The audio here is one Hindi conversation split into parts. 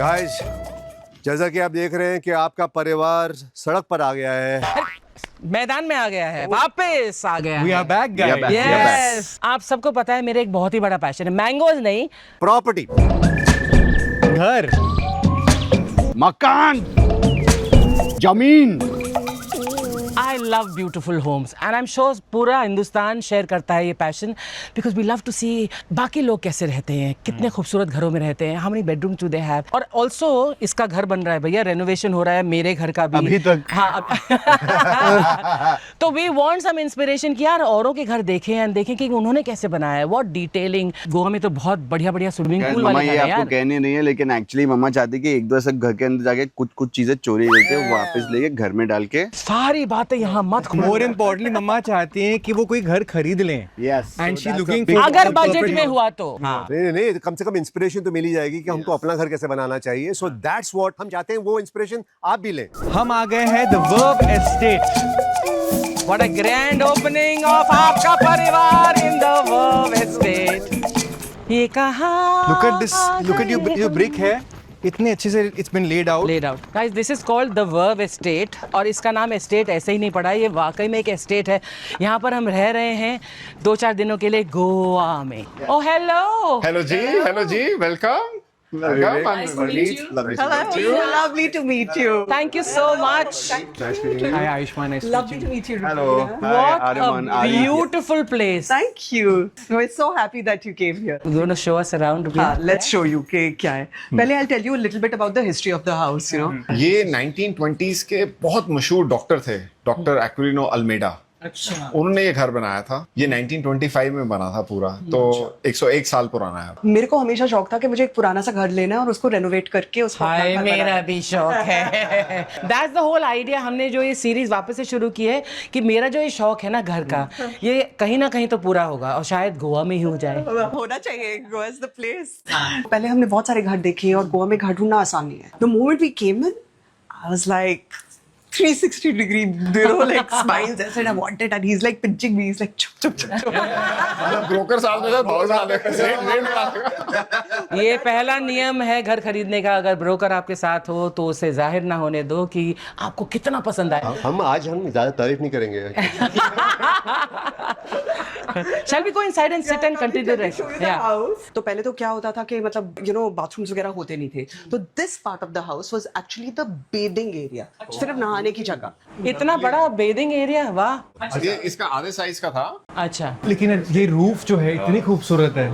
गाइस, जैसा कि आप देख रहे हैं कि आपका परिवार सड़क पर आ गया है, मैदान में आ गया है, वापस आ गया We है। are back, guys. Yes. आप सबको पता है मेरे एक बहुत ही बड़ा पैशन है, मैंगोज नहीं, प्रॉपर्टी, घर, मकान, जमीन। I love beautiful homes and I am sure पूरा हिंदुस्तान शेयर करता है ये passion, because we love to see बाकी लोग कैसे रहते हैं, कितने खूबसूरत घरों में रहते हैं, how many bedroom do they have. और ऑल्सो इसका घर बन रहा है भैया, रेनोवेशन हो रहा है मेरे घर का भी अभी तक। हाँ तो वी वांट सम इंस्पिरेशन कि यार औरों के घर देखें एंड देखें कि उन्होंने कैसे बनाया है, व्हाट डिटेलिंग। गोवा में तो बहुत बढ़िया बढ़िया स्विमिंग पूल मम्मा वाले ये घर हैं आपको यार। कहने नहीं है, लेकिन एक्चुअली मम्मा चाहती कि एक दो ऐसे घर के अंदर जाके कुछ चीजें चोरी करके वापस लेके घर में डाल के। सारी बातें यहाँ मत More importantly, मम्मा चाहती हैं कि वो कोई घर खरीद लें। Yes. And she So that's looking a big- for अगर the बजट perfect में house. हुआ तो। नहीं, कम से कम इंस्पिरेशन तो मिल ही जाएगी कि हमको अपना घर कैसे बनाना चाहिए। सो दैट्स व्हाट हम चाहते हैं, वो इंस्पिरेशन आप भी लें। हम आ गए हैं The Verb Estate. What a grand opening of आपका परिवार in the Verve Estate। ये कहाँ Look at this. Look at your brick है, इतने अच्छे से it's been laid out. laid out. Guys, this is called the Verve Estate और इसका नाम एस्टेट ऐसे ही नहीं पड़ा है, ये वाकई में एक एस्टेट है। यहाँ पर हम रह रहे हैं 2-4 दिनों के लिए गोवा में। Oh, hello. Hello Ji, welcome. Welcome. Nice to meet you. Lovely Hello, to meet you. lovely to meet you. Thank you so much. Hi Ayushman, nice to Lovely meet to you. meet you. Hello. Rubina. What Aryaman, a Aryan. beautiful place. Thank you. We're so happy that you came here. You want to show us around? Rubina? Let's show you कि क्या है. पहले I'll tell you a little bit about the history of the house. You know. ये 1920s के बहुत मशहूर डॉक्टर थे, डॉक्टर एक्विलिनो अल्मेडा। अच्छा। उन्होंने ये घर बनाया था। ये 1925 में बना था पूरा, तो 101 साल पुराना है। मेरे को हमेशा शौक था कि मुझे एक पुराना सा घर लेना है और उसको रेनोवेट करके उसको अपना हाय घर मेरा बनाना है. भी शौक है। That's the whole idea। हमने जो ये सीरीज वापस से शुरू की है कि मेरा जो ये शौक है ना घर का, ये कहीं ना कहीं तो पूरा होगा और शायद गोवा में ही हो जाए। होना चाहिए. Goa is the place. पहले हमने बहुत सारे घर देखे और गोवा में घर ढूंढना आसान नहीं है. The moment we came in, I was like 360 degree, you know, like smiles. I said I want it, and he's like pinching me. He's like chup chup chup chup. मतलब ब्रोकर साहब ने बहुत ज्यादा रेट बढ़ा ये पहला नियम है घर खरीदने का, अगर ब्रोकर आपके साथ हो तो उसे जाहिर ना होने दो कि आपको कितना पसंद आए। हम ज्यादा तारीफ नहीं करेंगे। Shall we go inside and sit and continue the Show you the house. तो पहले तो क्या होता था कि मतलब you know bathrooms वगैरह होते नहीं थे. तो this part of the house was actually the bathing area. सिर्फ नहाने की जगह. इतना बड़ा बेदिंग एरिया, वाह। ये इसका आधे साइज का था। अच्छा, लेकिन ये रूफ जो है इतनी खूबसूरत है।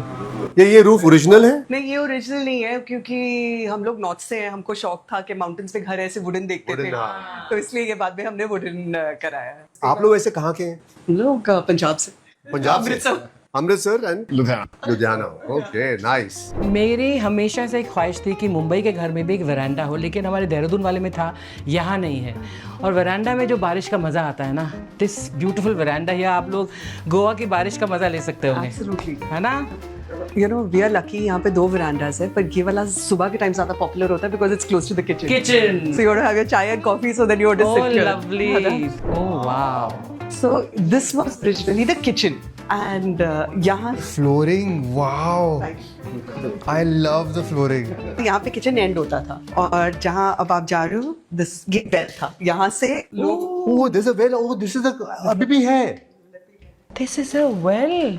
ये रूफ ओरिजिनल है? नहीं, ये ओरिजिनल नहीं है क्योंकि हम लोग नॉर्थ से हैं. हमको शौक था कि माउंटेन्स पे घर ऐसे वुडन देखते थे. तो इसलिए ये बाद में हमने वुडन कराया है. आप लोग ऐसे कहाँ के हैं? हम लोग पंजाब से. पंजाब से? Amritsar and Ludhiana. Okay, nice. मेरी हमेशा से एक ख्वाहिश थी कि मुंबई के घर में भी एक वरांडा हो, लेकिन हमारे देहरादून वाले में था, यहाँ नहीं है। और वरांडा में जो बारिश का मज़ा आता है ना, दिस ब्यूटीफुल वरांडा, या आप लोग गोवा की बारिश का मज़ा ले सकते होंगे, Absolutely. है ना? You know, we are lucky. यहाँ पे 2 verandas है, पर ये वाला सुबह के टाइम ज्यादा पॉपुलर होता है because it's close to the kitchen. Kitchen. So you want to have your chai and coffee, so then you want to Oh, sit here. lovely. है ना? Oh, wow. So this was originally the kitchen, and यहाँ Flooring, wow. I love the flooring. यहाँ पे किचन एंड होता था और जहाँ अब आप जा रहे हो ये बेड था. यहाँ से लोग oh, this is a well. Oh, this is अभी भी है। This is a well.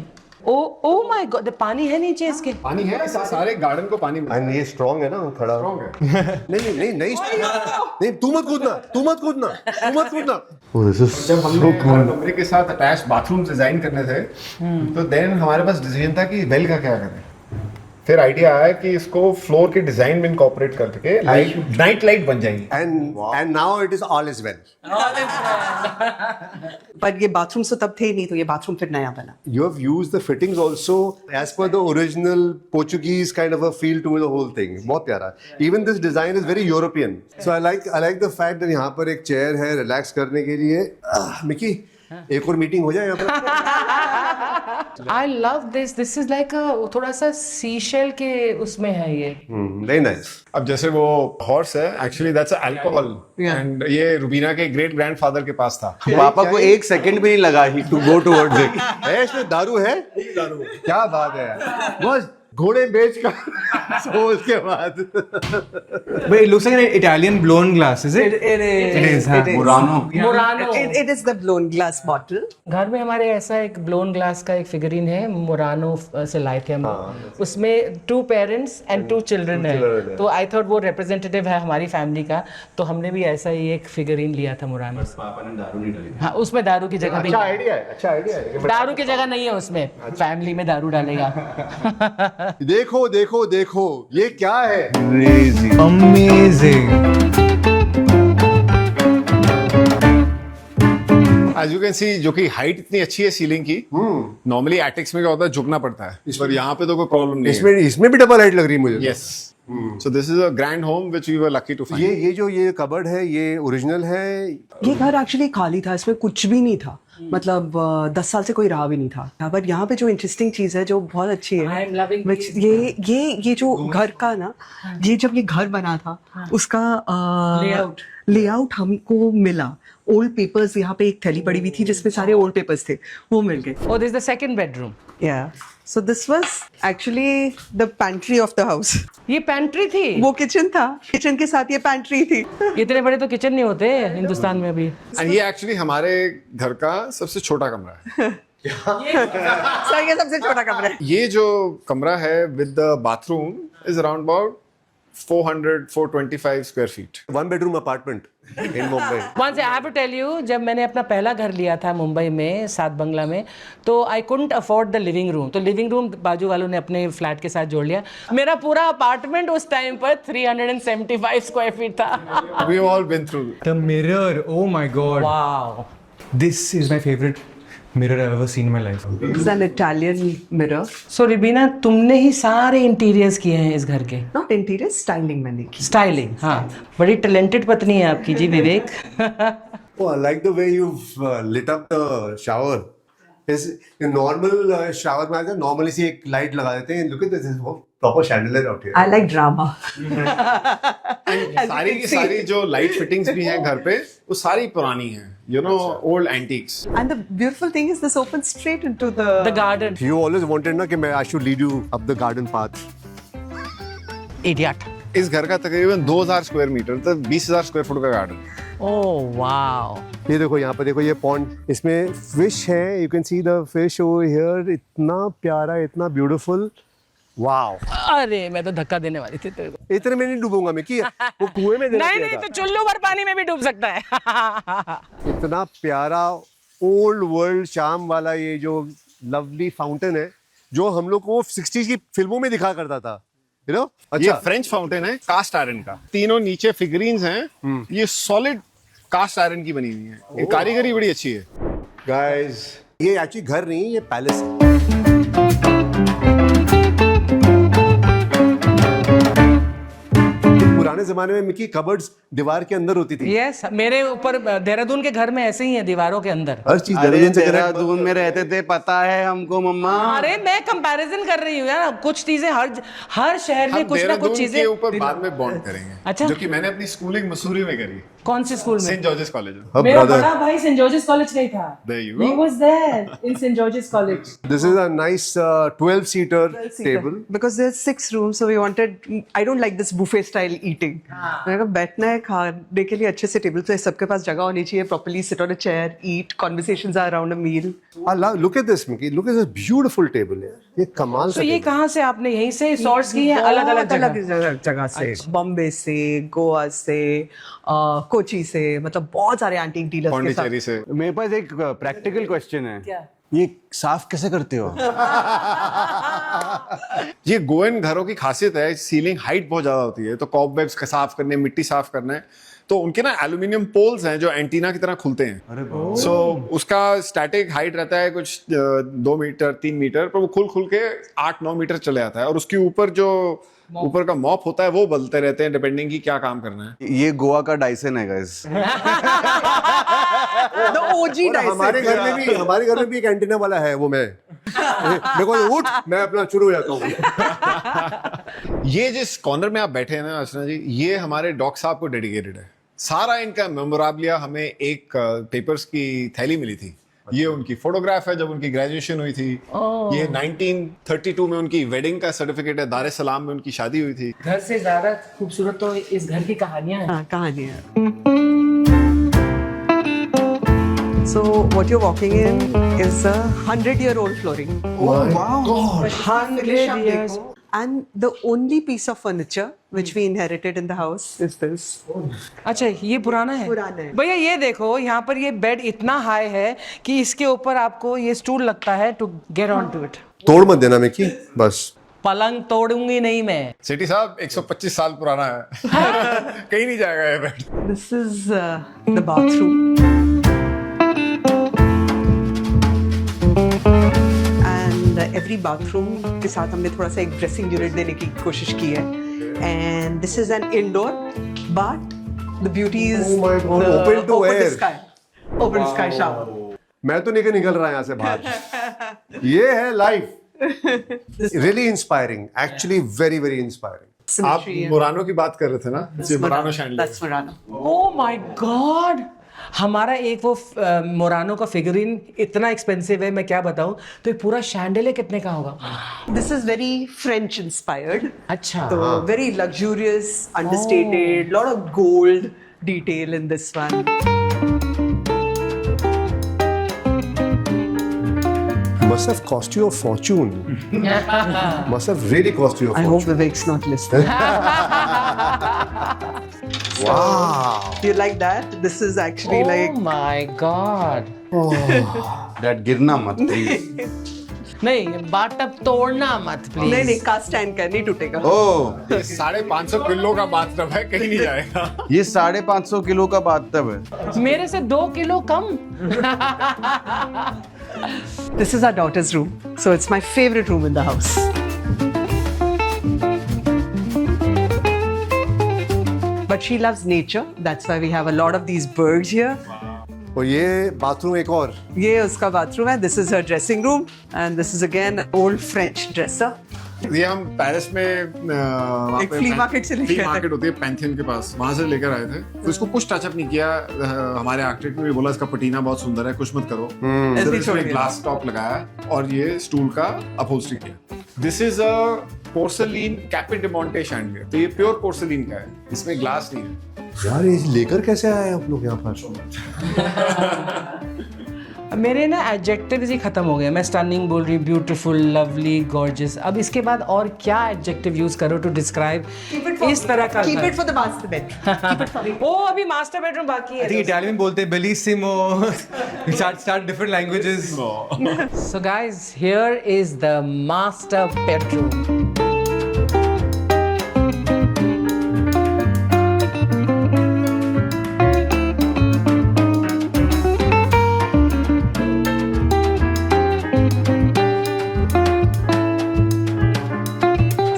Oh my God, the पानी है नीचे इसके। पानी है, इस सारे गार्डन को पानी मिलता एंड ये स्ट्रांग है ना, खड़ा। नहीं, तू मत कूदना। है। जब हम लोग कमरे के साथ अटैच बाथरूम डिजाइन करने थे, तो देन हमारे पास डिसीजन था कि वेल का क्या करें। फिर आइडिया आया कि इसको फ्लोर के डिजाइन में इनकॉर्पोरेट करके नाइट लाइट बन जाएगी। And now it is all is well. पर ये बाथरूम तो तब थे ही नहीं, तो ये बाथरूम फिर नया बना. You have used the fittings also as per the original Portuguese kind of a feel to the whole thing. बहुत प्यारा. Even this design is very European. So I like the fact that यहाँ पर एक chair है relax करने के लिए. मिकी, एक और मीटिंग हो जाए यहाँ पर. I love this. This is like a थोड़ा सा सीशेल के उसमें है ये. Very nice. अब जैसे वो हॉर्स है, एक्चुअली दैट्स अल्कोहल, एंड ये रुबीना के ग्रेट ग्रैंडफादर के पास था। पापा को 1 सेकंड भी नहीं लगा टू गो टुवर्ड्स इट। है इसमें दारू है? क्या बात है यार. बस घोड़े बेच कर so उसके बाद But it looks like an Italian blown glass, is it? It is. It is, huh? It is. Murano It is the blown glass bottle. घर में हमारे ऐसा एक ब्लोन ग्लास का एक फिगरिन है, मुरानो से लाए थे हम। उसमें 2 पेरेंट्स एंड 2 चिल्ड्रन है, तो आई थॉट वो रिप्रेजेंटेटिव है हमारी फैमिली का, तो हमने भी ऐसा ही एक फिगरिन लिया था मुरानो से। पापा ने दारू नहीं डाली। हाँ, उसमें दारू की जगह भी, अच्छा आइडिया है दारू की जगह नहीं है उसमें, फैमिली में दारू डालेगा। देखो देखो देखो ये क्या है Crazy. Amazing. As you can see, जो कि हाइट इतनी अच्छी है सीलिंग की, नॉर्मली एटिक्स में क्या होता है, झुकना पड़ता है, पर यहाँ पे तो कोई प्रॉब्लम नहीं है। इसमें भी डबल हाइट लग रही है मुझे। Yes, so this is a grand home which we were lucky to find. ये जो ये कबर्ड है ये ओरिजिनल है। ये घर एक्चुअली खाली था, इसमें कुछ भी नहीं था, मतलब 10 साल से कोई रहा भी नहीं था। बट यहाँ पे जो इंटरेस्टिंग चीज है जो बहुत अच्छी है, I am loving which ये जो घर का ना, ये जब ये घर बना था उसका लेआउट हमको मिला। ओल्ड पेपर्स, यहाँ पे एक थैली पड़ी हुई थी जिसमें सारे ओल्ड पेपर्स थे, वो मिल गए। Oh, this is the second bedroom. Yeah. So this was actually the pantry of the house. ये पैंट्री थी। वो किचन था, किचन के साथ ये पैंट्री थी। इतने बड़े तो किचन नहीं होते हिंदुस्तान में अभी। एंड ये एक्चुअली हमारे घर का सबसे छोटा कमरा है। सर ये सबसे छोटा कमरा है। ये जो कमरा है with the bathroom is around about 425 square feet. 1 bedroom apartment in Mumbai. Once I have to tell you, जब मैंने अपना पहला घर लिया था मुंबई में, 7 बंगला में, तो I couldn't afford the living room, तो लिविंग रूम बाजू वालों ने अपने फ्लैट के साथ जोड़ लिया। मेरा पूरा अपार्टमेंट उस टाइम पर 375 स्क्वायर फीट था। We all been through. The mirror. Oh my god. Wow, This is my favorite mirror I've ever seen in my life. This is an Italian mirror. सो रिबीना तुमने ही सारे इंटीरियर्स किए हैं इस घर के। Not interior, styling मैंने की। स्टाइलिंग, हाँ, बड़ी टैलेंटेड पत्नी है आपकी जी विवेक। Oh, I like the way you've lit up the shower. Is normal shower में आते हैं normally से एक लाइट लगा देते हैं। Look at this, proper chandelier out here. I like drama. सारी की सारी जो लाइट फिटिंग्स भी हैं घर पे, वो सारी पुरानी हैं, you know, old antiques. And the beautiful thing is this opens straight into the the garden. You always wanted ना कि मैं I should lead you up the garden path. Idiot. इस घर का तकरीबन 2000 स्क्वायर मीटर तक 20,000 स्क्वायर फुट का गार्डन। ओह वाओ, ये देखो यहाँ पे देखो ये पॉन्ड, इसमें फिश है। You can see the fish over here. इतना प्यारा, इतना ब्यूटीफुल। वाओ, अरे मैं तो धक्का देने वाली थी तेरे को। इतने में नहीं डूबूंगा मैं कि वो कुएं में देना नहीं चाहिए नहीं, था। तो चुल्लू भर पानी में भी डूब सकता है। इतना प्यारा ओल्ड वर्ल्ड चार्म वाला ये जो लवली फाउंटेन है जो हम लोग को 60s की फिल्मों में दिखा करता था, यू नो। ये अच्छा, फ्रेंच फाउंटेन है, कास्ट आयरन का। तीनों नीचे फिगरीन्स हैं, ये सॉलिड कास्ट आयरन की बनी हुई है। ये कारीगरी बड़ी अच्छी है। गाइस ये एक्चुअली घर नहीं, ये पैलेस है। पुराने जमाने में मिकी कबर्ड्स दीवार के अंदर होती थी। यस, मेरे ऊपर देहरादून के घर में ऐसे ही है, दीवारों के अंदर। हर चीज अरे देहरादून से connect- देहरादून में रहते थे, पता है हमको मम्मा। अरे मैं कंपैरिजन कर रही हूँ यार, कुछ चीजें हर शहर में हम कुछ ना देहरादून कुछ चीजें। के ऊपर बाद में बॉन्ड करेंगे। अच्छा। जो कि मैंने अपनी स्कूलिंग मसूरी में करी, कौन से स्कूल में? सेंट जॉर्जेस कॉलेज में। Her मेरा brother. बड़ा भाई सेंट जॉर्जेस कॉलेज का ही था। There you go. He was there in St. George's College. This is a nice 12-seater table. Because there's 6 rooms, so we wanted. I don't like this buffet style eating. मैंने कहा बैठना है खाने के लिए अच्छे से टेबल पे, सबके पास जगह होनी चाहिए, properly sit on a chair, eat, conversations are around a meal. Look at this, Mickey. Look at this beautiful table है। ये कमाल तो का ये table। कहाँ से आपने यहीं से सोर्स की है? अलग अलग जगह से, बॉम्बे से, गोवा से, कोची से, मतलब बहुत सारे एंटीक डीलर्स के साथ। पौंडीचेरी से। मेरे पास एक प्रैक्टिकल क्वेश्चन है। क्या? ये साफ कैसे करते हो? ये गोयन घरों की खासियत है, सीलिंग हाइट बहुत ज्यादा होती है, तो कॉबवेब्स का साफ करने, मिट्टी साफ करना है, तो उनके ना एल्यूमिनियम पोल्स हैं जो एंटीना की तरह खुलते हैं। सो उसका स्टैटिक हाइट रहता है कुछ 2 मीटर 3 मीटर, पर वो खुल के 8-9 मीटर चले आता है, और उसके ऊपर जो ऊपर का मॉप होता है वो बदलते रहते हैं डिपेंडिंग की क्या काम करना है। ये गोवा का डाइसन है गाइस। The OG और हमारे घर में भी एक एंटीना वाला है, वो मैं मेरे को उठ, मैं अपना शुरू हो जाता हूँ। ये जिस कॉर्नर में आप बैठे हैं ना अर्चना जी, ये हमारे डॉक्टर साहब को डेडिकेटेड है। सारा इनका मेमोराबिलिया हमें एक पेपर्स की थैली मिली थी ये उनकी फोटोग्राफ है जब उनकी ग्रेजुएशन हुई थी। ये 1932 में उनकी वेडिंग का सर्टिफिकेट है, दार सलाम में उनकी शादी हुई थी। घर से ज्यादा खूबसूरत तो इस घर की कहानियां हैं। हाँ, कहानी है। So what you're walking in is a 100-year-old flooring. Oh wow. 100 years. And the only piece of furniture which we inherited in the house is this. अच्छा, ये पुराना है? पुराना है। भैया ये देखो, यहाँ पर ये बेड इतना हाई है कि इसके ऊपर आपको ये स्टूल लगता है to get on to it. तोड़ मत देना मिकी, बस। पलंग तोड़ूंगी नहीं मैं। सेठी साहब 125 साल पुराना है। कहीं नहीं जाएगा ये bed. This is the bathroom. Every bathroom के साथ हमने थोड़ा सा एक ड्रेसिंग यूनिट देने की कोशिश की है। And this is an indoor but the beauty is Oh my God, open to air. Open sky shower. मैं तो निकल रहा है यहाँ से बाहर। ये है life. Really inspiring, actually very very inspiring. आप मुरानो की बात कर रहे थे ना? ये Murano chandelier. That's Murano. Oh my God, हमारा एक वो मोरानो का फिगरिन इतना एक्सपेंसिव है, मैं क्या बताऊं। तो एक पूरा शैंडलियर कितने का होगा? This is very French inspired. अच्छा, So very luxurious, understated, lot of gold detail in this one. Must have cost you a fortune. Must have really cost you a I fortune. hope Vivek's not listening. Wow. You like that? This is actually oh like my god, dad गिरना मत प्लीज। नहीं बाटअप तोड़ना मत प्लीज। नहीं कास्ट स्टैंड का नहीं टूटेगा। ओह, 550 किलो का बाथटब है, कहीं नहीं जाएगा। ये 550 किलो का बाथटब है। मेरे से 2 kilo come. This is our daughter's room. So it's my favorite room in the house. But she loves nature. That's why we have a lot of these birds here. और ये बाथरूम एक और। ये उसका बाथरूम है। This is her dressing room. And this is again an old French dresser. ये हम पेरिस में वहाँ एक पे flea market से लेकर flea आए। market होती है पैंथियन के पास, वहां से लेकर आए थे। तो इसको कुछ टचअप नहीं किया। हमारे आर्किटेक्ट ने भी बोला इसका पटीना बहुत सुंदर है, कुछ मत करो। ऐसे ही सिर्फ छोड़ इसमें दिया। ग्लास टॉप लगाया और ये स्टूल का अपहोल्स्ट्री किया। This is a porcelain Capo di Monte chandelier. तो ये प्योर पोर्सलिन का है, इसमें ग्लास नहीं है। यार ये लेकर कैसे आए आप लोग यहाँ पर? मेरे ना एडजेक्टिव्स ही खत्म हो गए। मैं स्टनिंग बोल रही हूँ, ब्यूटीफुल, लवली, गॉर्जियस। अब इसके बाद और क्या एडजेक्टिव यूज करो टू डिस्क्राइब इस तरह का Keep घर? it for the master bedroom. ओ अभी मास्टर बेडरूम बाकी I think है। Italian बोलते हैं bellissimo. We start different languages. So guys, here is the master bedroom.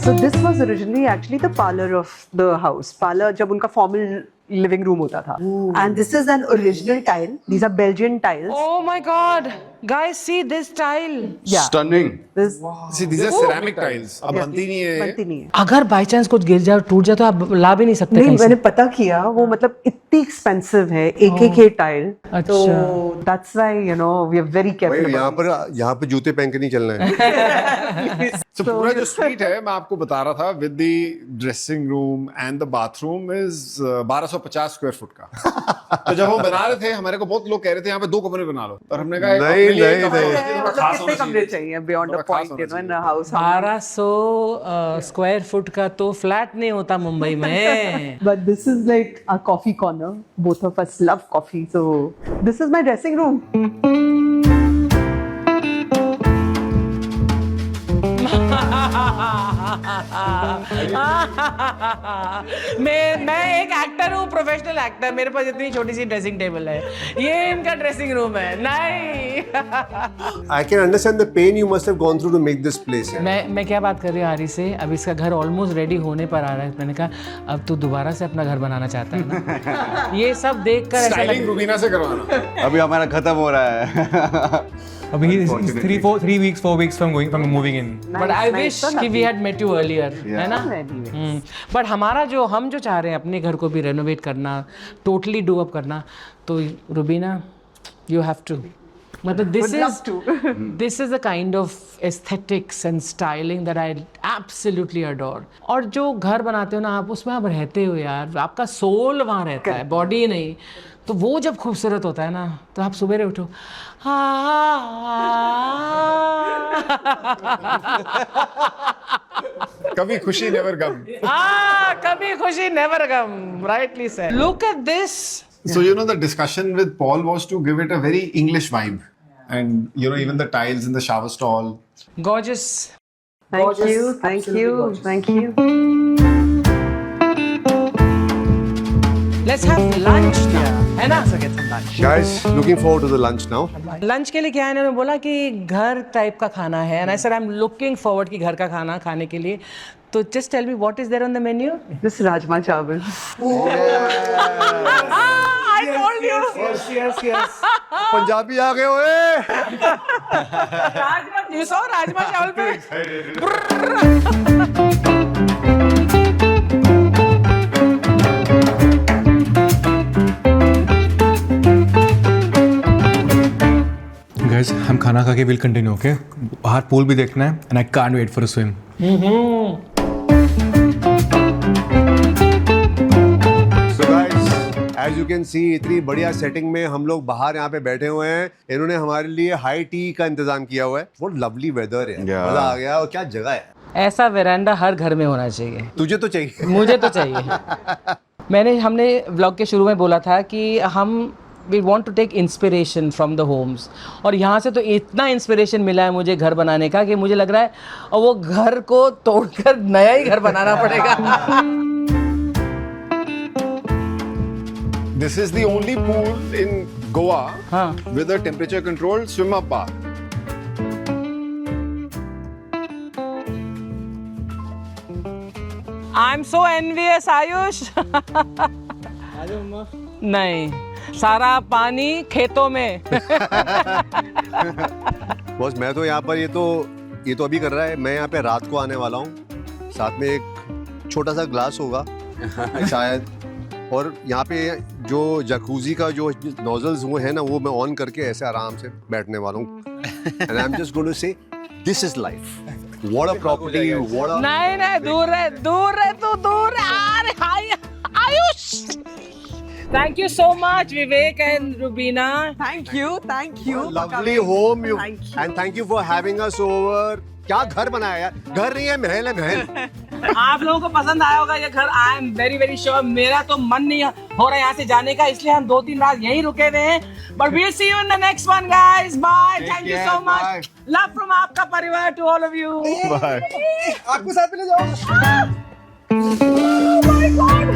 So this was originally actually the parlor of the house. Parlor जब उनका formal living room होता था. And this is an original tile. These are Belgian tiles. Oh my god, guys, see this tile. Yeah. Stunning. This See, these are ceramic tiles. अब बनती नहीं है। बनती नहीं है। अगर बाई चांस कुछ गिर जाए, टूट जाए तो आप ला भी नहीं सकते नहीं कहीं से। मैंने पता किया वो मतलब इतनी एक्सपेंसिव है एक ये टाइल। तो that's why you know we are very careful. भाई यहाँ पे जूते पहन के नहीं चलना है। तो पूरा जो स्ट्रीट है मैं आपको बता रहा था with the dressing room and the bathroom is 1250 square foot का। तो जब हम बना रहे थे हमारे को बहुत लोग कह रहे थे यहाँ पे 2 कमरे बना लो, और हमने कहा नहीं, अपने लिए एक नहीं, कमरा नहीं। चाहिए, थोड़ा मतलब खास कितने होना कमरे चाहिए। चाहिए beyond थोड़ा the खास point you know होना in a house. 1200 square foot का तो फ्लैट नहीं होता मुंबई में। But this is like our coffee corner. Both of us love coffee, so this is my dressing room. मैं एक एक्टर हूँ, प्रोफेशनल एक्टर। मेरे पास इतनी छोटी सी ड्रेसिंग टेबल है, ये इनका ड्रेसिंग रूम है। नहीं। I can understand the pain you must have gone through to make this place. मैं क्या बात कर रही हूँ आरी से, अब इसका घर ऑलमोस्ट रेडी होने पर आ रहा है। मैंने कहा अब तू दोबारा से अपना घर बनाना चाहता है ना? ये सब देख कर ऐसा स्टाइलिंग रूबीना से करवाना। अभी हमारा खत्म हो रहा है। अभी he's 3 weeks, 4 weeks from moving in. But I wish कि we had met you earlier, है ना? बट हम जो चाह रहे हैं अपने घर को भी रेनोवेट करना, टोटली डू अप करना, तो रुबीना यू हैव टू मतलब this Would love is to. this is the kind of aesthetics and styling that I absolutely adore. और जो घर बनाते हो ना आप, उसमें आप रहते हो यार, आपका सोल वहाँ रहता है, बॉडी नहीं। तो वो जब खूबसूरत होता है ना, तो आप सुबह उठो, कभी खुशी नेवर गम. कभी खुशी never come, rightly said. Look at this. So you know the discussion with Paul was to give it a very English vibe, and you know even the tiles in the shower stall. Gorgeous. Thank you, thank you, thank you. Let's have lunch now, है ना? Let's get some lunch. Guys, looking forward to the lunch now. Lunch के लिए क्या है, इन्होंने बोला कि घर टाइप का खाना है, and I said I am looking forward कि घर का खाना खाने के लिए। तो just tell me what is there on the menu. This rajma chawal. I told you. Yes. Punjabi आ गए ओए. राजमा, यू सॉ राजमा चावल पे। Guys, हम खाना खा के विल कंटिन्यू, ओके? बाहर पूल भी देखना है and I can't wait for a swim. So guys, as you can see, इतनी बढ़िया सेटिंग में हम लोग बाहर यहाँ पे बैठे हुए हैं. इन्होंने हमारे लिए हाई टी का इंतजाम किया हुआ है. What lovely weather है. Yeah. मजा आ गया. और क्या जगह है. ऐसा वेरांडा हर घर में होना चाहिए। तुझे तो चाहिए. मुझे तो चाहिए। हमने व्लॉग के शुरू में बोला था कि हम we want to take inspiration from the homes, और यहाँ से तो इतना इंस्पिरेशन मिला है मुझे घर बनाने का कि मुझे लग रहा है और वो घर को तोड़कर नया ही घर बनाना पड़ेगा। This is the only pool in Goa हाँ। with a temperature controlled swim up bar. I am so envious Ayush. नहीं, सारा पानी खेतों में। बॉस मैं तो यहाँ पर ये तो अभी कर रहा है. मैं यहाँ पे रात को आने वाला हूँ. साथ में एक छोटा सा ग्लास होगा शायद. और यहाँ पे जो जकूजी का जो नोजल्स वो है ना, वो मैं ऑन करके ऐसे आराम से बैठने वाला हूँ. And I am just going to say this is life. What a property. What a. नहीं, दूर रहे तू, दूर रहे। अरे हाय Ayush. Thank you so much, Vivek and Rubina. Thank you, thank you. Lovely home you. Thank you. And thank you for having us over. क्या घर बनाया यार. घर नहीं है, महल है, महल. आप लोगों को पसंद आया होगा ये घर। I am very very sure. मेरा तो मन नहीं हो रहा है यहाँ से जाने का, इसलिए हम 2-3 रात यहीं रुके हुए हैं। But we'll see you in the next one guys. Bye. Thank you so much. Love from आपका परिवार to all of you. Bye. आपको साथ में ले जाओ. Oh my God.